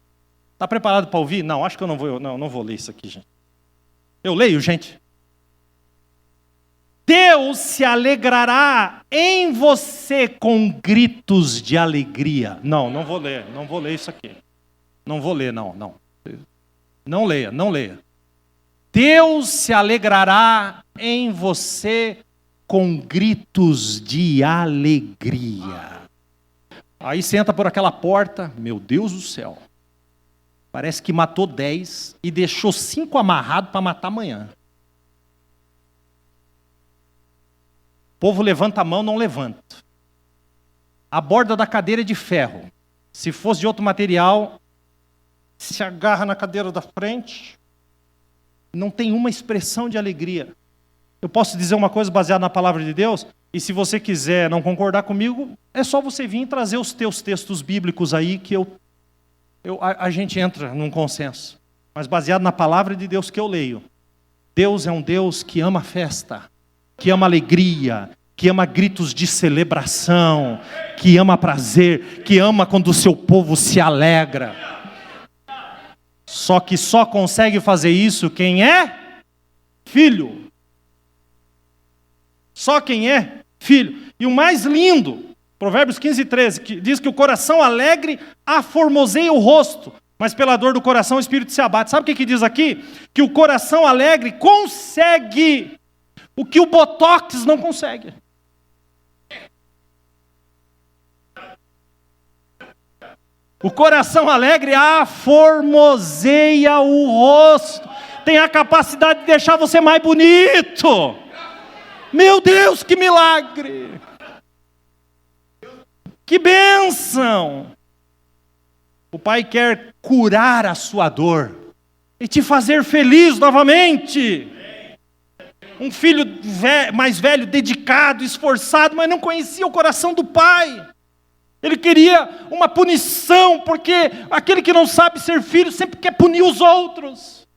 Está preparado para ouvir? Não, acho que eu não vou ler isso aqui, gente. Eu leio, gente. Deus se alegrará em você com gritos de alegria. Não vou ler isso aqui. Não vou ler, não. Não leia. Deus se alegrará em você com gritos de alegria. Aí você entra por aquela porta, meu Deus do céu. Parece que matou 10 e deixou 5 amarrados para matar amanhã. O povo levanta a mão, não levanta. A borda da cadeira é de ferro. Se fosse de outro material, se agarra na cadeira da frente. Não tem uma expressão de alegria. Eu posso dizer uma coisa baseada na palavra de Deus? E se você quiser não concordar comigo, é só você vir trazer os teus textos bíblicos aí que a gente entra num consenso. Mas baseado na palavra de Deus que eu leio. Deus é um Deus que ama festa, que ama alegria, que ama gritos de celebração, que ama prazer, que ama quando o seu povo se alegra. Só que só consegue fazer isso quem é filho. Só quem é filho. E o mais lindo, Provérbios 15, 13, que diz que o coração alegre aformoseia o rosto, mas pela dor do coração o espírito se abate. Sabe o que diz aqui? Que o coração alegre consegue o que o botox não consegue. O coração alegre aformoseia o rosto. Tem a capacidade de deixar você mais bonito. Meu Deus, que milagre! Que bênção! O Pai quer curar a sua dor e te fazer feliz novamente. um filho mais velho, dedicado, esforçado, mas não conhecia o coração do pai. Ele queria uma punição, porque aquele que não sabe ser filho sempre quer punir os outros.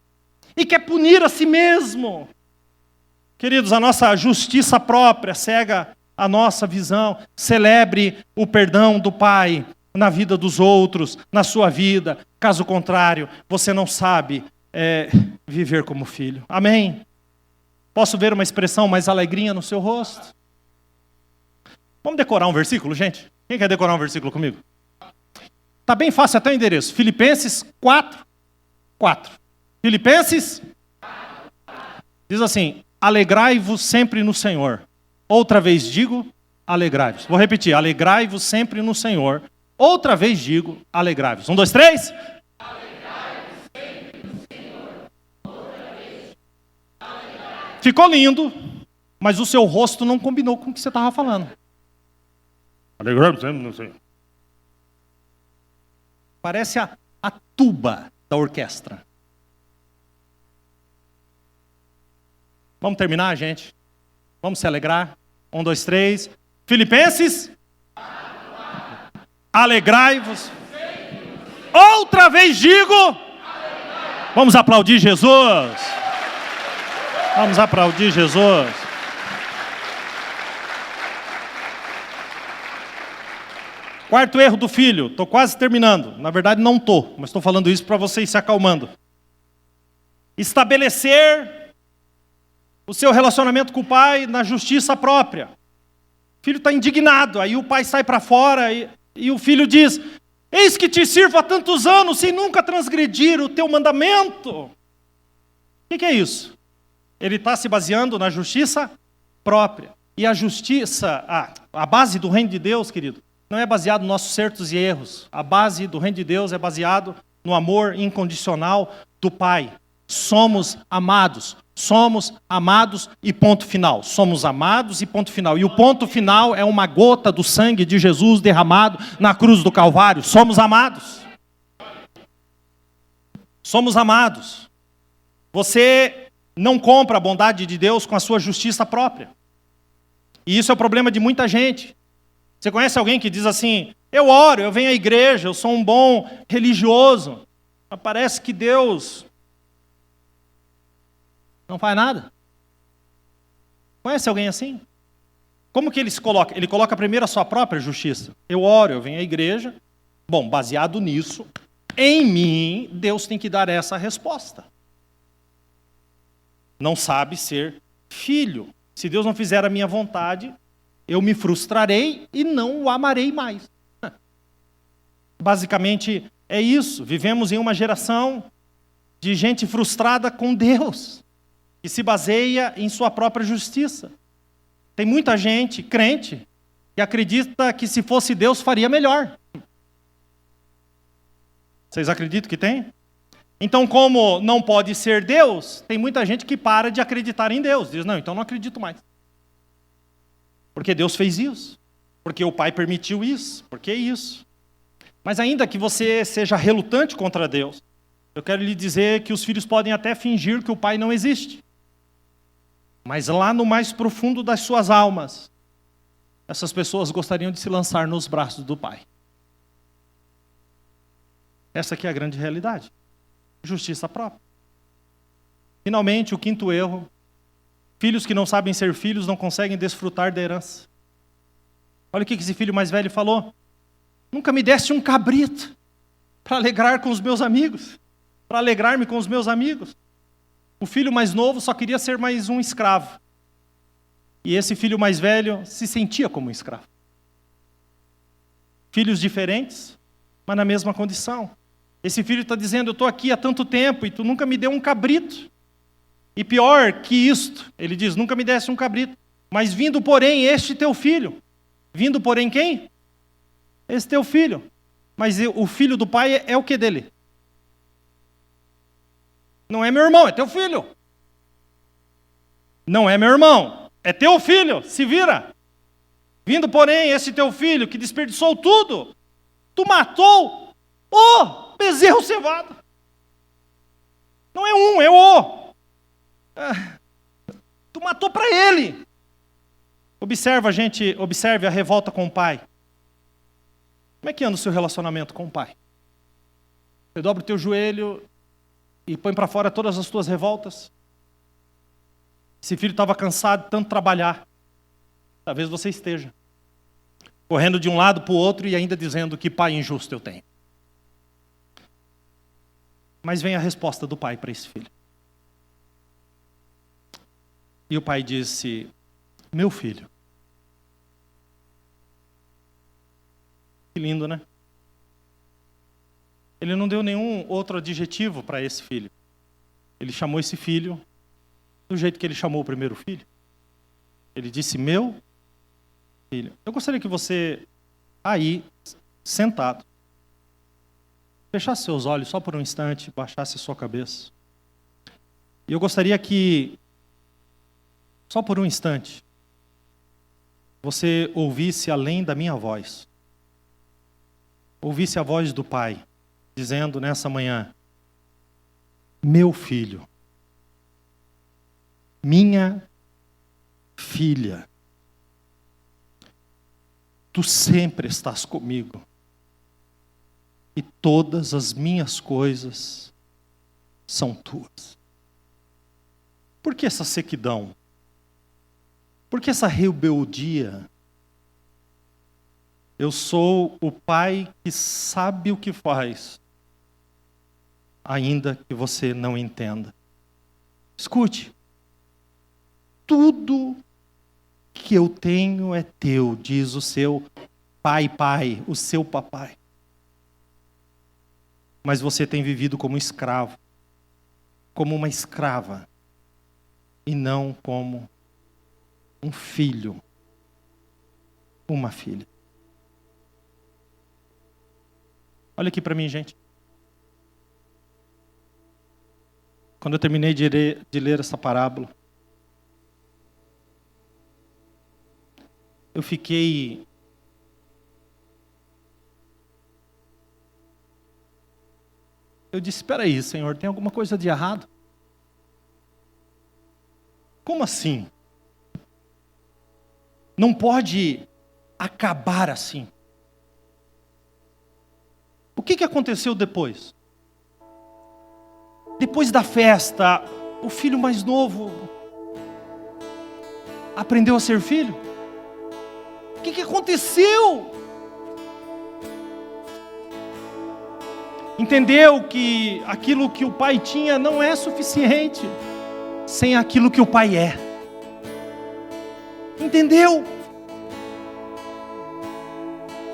E quer punir a si mesmo. Queridos, a nossa justiça própria cega a nossa visão. Celebre o perdão do pai na vida dos outros, na sua vida. Caso contrário, você não sabe viver como filho. Amém? Posso ver uma expressão mais alegrinha no seu rosto? Vamos decorar um versículo, gente? Quem quer decorar um versículo comigo? Tá bem fácil até o endereço. Filipenses 4:4. Filipenses diz assim: alegrai-vos sempre no Senhor. Outra vez digo, alegrai-vos. Vou repetir: alegrai-vos sempre no Senhor. Outra vez digo, alegrai-vos. 1, 2, 3. Alegrai-vos sempre no Senhor. Outra vez. Alegrai-vos. Ficou lindo, mas o seu rosto não combinou com o que você estava falando. Alegrai-vos sempre no Senhor. Parece a tuba da orquestra. Vamos terminar, gente? Vamos se alegrar? 1, 2, 3. Filipenses. Alegrai-vos. Outra vez digo. Vamos aplaudir Jesus. Vamos aplaudir Jesus. Quarto erro do filho. Estou quase terminando. Na verdade não estou, mas estou falando isso para vocês se acalmando. Estabelecer o seu relacionamento com o pai na justiça própria. O filho está indignado, aí o pai sai para fora e o filho diz: eis que te sirvo há tantos anos sem nunca transgredir o teu mandamento. O que é isso? Ele está se baseando na justiça própria. E a justiça, a base do reino de Deus, querido, não é baseado nos nossos certos e erros. A base do reino de Deus é baseado no amor incondicional do pai. Somos amados e ponto final. Somos amados e ponto final. E o ponto final é uma gota do sangue de Jesus derramado na cruz do Calvário. Somos amados. Somos amados. Você não compra a bondade de Deus com a sua justiça própria. E isso é o problema de muita gente. Você conhece alguém que diz assim: eu oro, eu venho à igreja, eu sou um bom religioso, mas parece que Deus não faz nada? Conhece alguém assim? Como que ele se coloca? Ele coloca primeiro a sua própria justiça. Eu oro, eu venho à igreja. Bom, baseado nisso, em mim, Deus tem que dar essa resposta. Não sabe ser filho. Se Deus não fizer a minha vontade, eu me frustrarei e não o amarei mais. Basicamente é isso. Vivemos em uma geração de gente frustrada com Deus, que se baseia em sua própria justiça. Tem muita gente, crente, que acredita que se fosse Deus faria melhor. Vocês acreditam que tem? Então, como não pode ser Deus, tem muita gente que para de acreditar em Deus. Diz: não, então não acredito mais. Porque Deus fez isso. Porque o Pai permitiu isso. Porque isso. Mas ainda que você seja relutante contra Deus, eu quero lhe dizer que os filhos podem até fingir que o Pai não existe. Mas lá no mais profundo das suas almas, essas pessoas gostariam de se lançar nos braços do Pai. Essa aqui é a grande realidade. Justiça própria. Finalmente, o quinto erro: filhos que não sabem ser filhos não conseguem desfrutar da herança. Olha o que esse filho mais velho falou: nunca me deste um cabrito para alegrar com os meus amigos, para alegrar-me com os meus amigos. O filho mais novo só queria ser mais um escravo. E esse filho mais velho se sentia como um escravo. Filhos diferentes, mas na mesma condição. Esse filho está dizendo: eu estou aqui há tanto tempo e tu nunca me deu um cabrito. E pior que isto, ele diz: nunca me desse um cabrito. Mas vindo, porém, este teu filho. Vindo, porém, quem? Esse teu filho. Mas o filho do pai é o que dele? Não é meu irmão, é teu filho. Não é meu irmão, é teu filho, se vira. Vindo, porém, esse teu filho que desperdiçou tudo, tu matou o bezerro cevado. Não é um, é o. Tu matou para ele. Observe a revolta com o pai. Como é que anda o seu relacionamento com o pai? Você dobra o teu joelho e põe para fora todas as tuas revoltas? Esse filho estava cansado de tanto trabalhar. Talvez você esteja correndo de um lado para o outro e ainda dizendo que pai injusto eu tenho. Mas vem a resposta do pai para esse filho. E o pai disse: meu filho. Que lindo, né? Ele não deu nenhum outro adjetivo para esse filho. Ele chamou esse filho do jeito que ele chamou o primeiro filho. Ele disse: meu filho. Eu gostaria que você, aí, sentado, fechasse seus olhos só por um instante, baixasse a sua cabeça. E eu gostaria que, só por um instante, você ouvisse além da minha voz. Ouvisse a voz do Pai, dizendo nessa manhã: meu filho, minha filha, tu sempre estás comigo, e todas as minhas coisas são tuas. Por que essa sequidão? Por que essa rebeldia? Eu sou o pai que sabe o que faz, ainda que você não entenda. Escute. Tudo que eu tenho é teu, diz o seu pai, o seu papai. Mas você tem vivido como escravo, como uma escrava, e não como um filho, uma filha. Olha aqui para mim, gente. Quando eu terminei de ler essa parábola, eu fiquei eu disse: espera aí, Senhor, tem alguma coisa de errado? Como assim? Não pode acabar assim. O que aconteceu depois? Depois da festa, o filho mais novo aprendeu a ser filho? O que aconteceu? Entendeu que aquilo que o pai tinha não é suficiente sem aquilo que o pai é. Entendeu?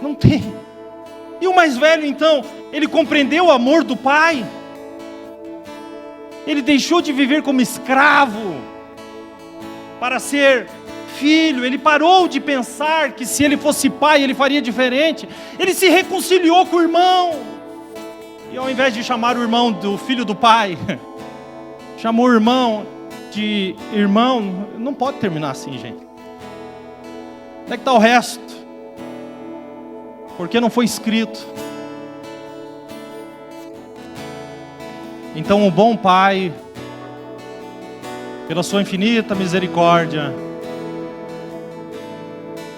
Não tem. E o mais velho, então, ele compreendeu o amor do pai. Ele deixou de viver como escravo para ser filho. Ele parou de pensar que se ele fosse pai, ele faria diferente. Ele se reconciliou com o irmão. E ao invés de chamar o irmão do filho do pai, chamou o irmão de irmão. Não pode terminar assim, gente. Onde é que está o resto? Porque não foi escrito. Então o bom pai, pela sua infinita misericórdia,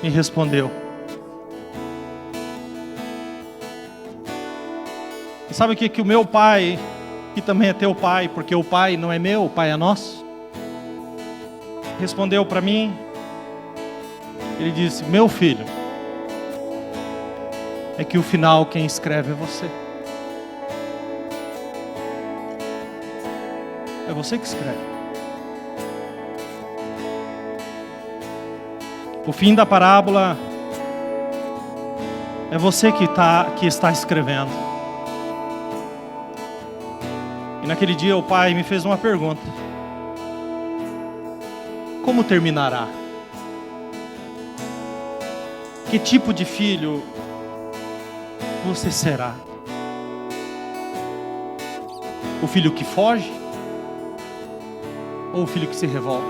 me respondeu. E sabe o que o meu pai, que também é teu pai, porque o pai não é meu, o pai é nosso, respondeu para mim. Ele disse: meu filho, é que o final quem escreve é você. É você que escreve. O fim da parábola é você que está escrevendo. E naquele dia o pai me fez uma pergunta: como terminará? Que tipo de filho você será? O filho que foge? Ou o filho que se revolta?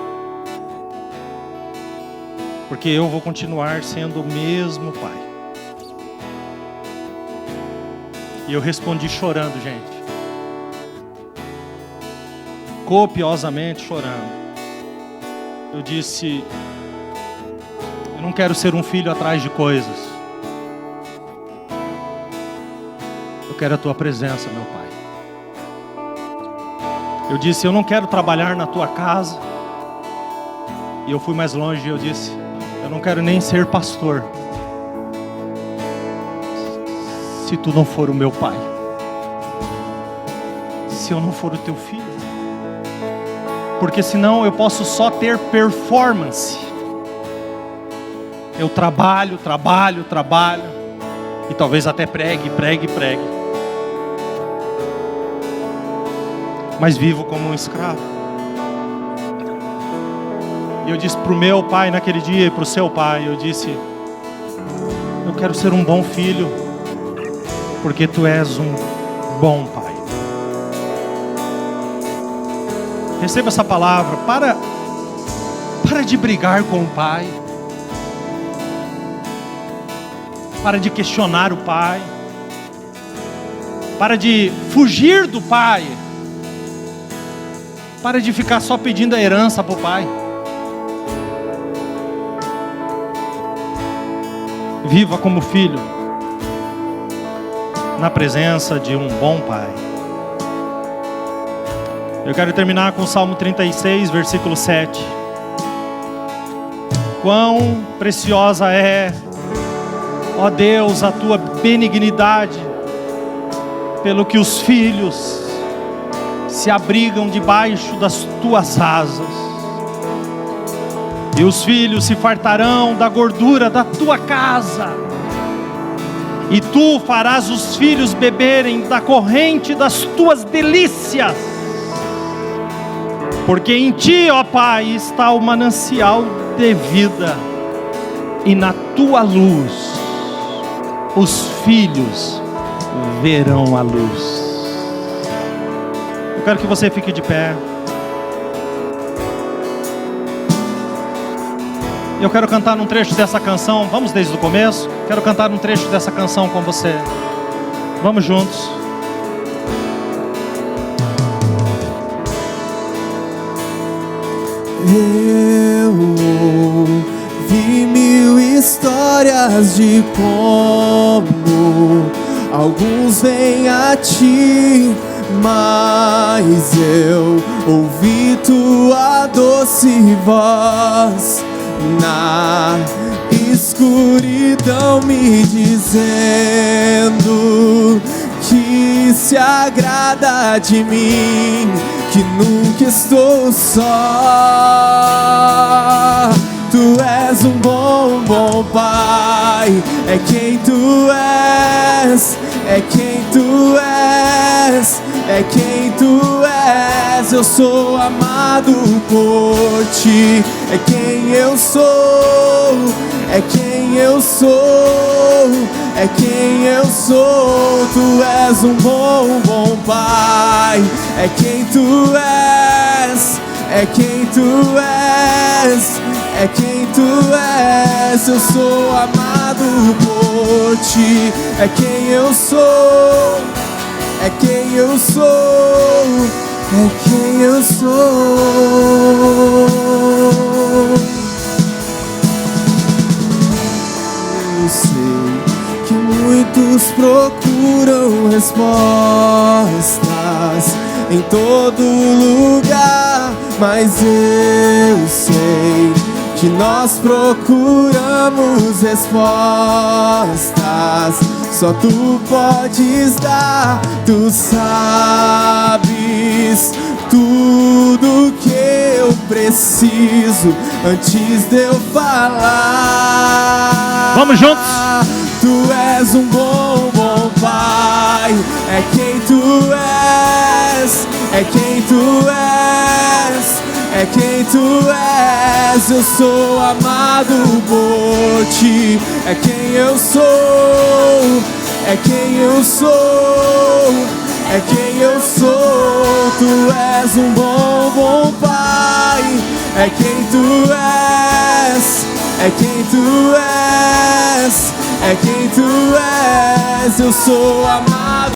Porque eu vou continuar sendo o mesmo pai. E eu respondi chorando, gente. Copiosamente chorando. eu disse: eu não quero ser um filho atrás de coisas. Eu quero a tua presença, meu Pai. Eu disse: eu não quero trabalhar na tua casa. E eu fui mais longe e eu disse: eu não quero nem ser pastor, se tu não for o meu pai, se eu não for o teu filho. Porque senão eu posso só ter performance. Eu trabalho, e talvez até pregue, mas vivo como um escravo. E eu disse para o meu pai naquele dia e para o seu pai, eu disse: eu quero ser um bom filho, porque tu és um bom pai. Receba essa palavra. Para de brigar com o pai. Para de questionar o pai. Para de fugir do pai. Para de ficar só pedindo a herança para o pai. Viva como filho, na presença de um bom pai. Eu quero terminar com o Salmo 36, versículo 7. Quão preciosa é, ó Deus, a tua benignidade, pelo que os filhos se abrigam debaixo das tuas asas. E os filhos se fartarão da gordura da tua casa. E tu farás os filhos beberem da corrente das tuas delícias. Porque em ti, ó Pai, está o manancial de vida. E na tua luz, os filhos verão a luz. Eu quero que você fique de pé. Eu quero cantar um trecho dessa canção. Vamos desde o começo. Quero cantar um trecho dessa canção com você. Vamos juntos. Eu ouvi mil histórias de como alguns vêm a ti, mas eu ouvi tua doce voz na escuridão me dizendo que se agrada de mim, que nunca estou só. Tu és um bom pai, é quem tu és, é quem tu és, é quem tu és. Eu sou amado por ti, é quem eu sou, é quem eu sou, é quem eu sou. Tu és um bom pai, é quem tu és, é quem tu és, é quem tu és. Eu sou amado por ti, é quem eu sou, é quem eu sou, é quem eu sou. Eu sei que muitos procuram respostas em todo lugar, mas eu sei que nós procuramos respostas, só tu podes dar. Tu sabes tudo que eu preciso antes de eu falar. Vamos juntos. Tu és um bom pai, é quem tu és, é quem tu és, é quem tu és. Eu sou amado por ti, é quem eu sou, é quem eu sou, é quem eu sou. Tu és um bom pai, é quem tu és, é quem tu és, é quem tu és. Eu sou amado.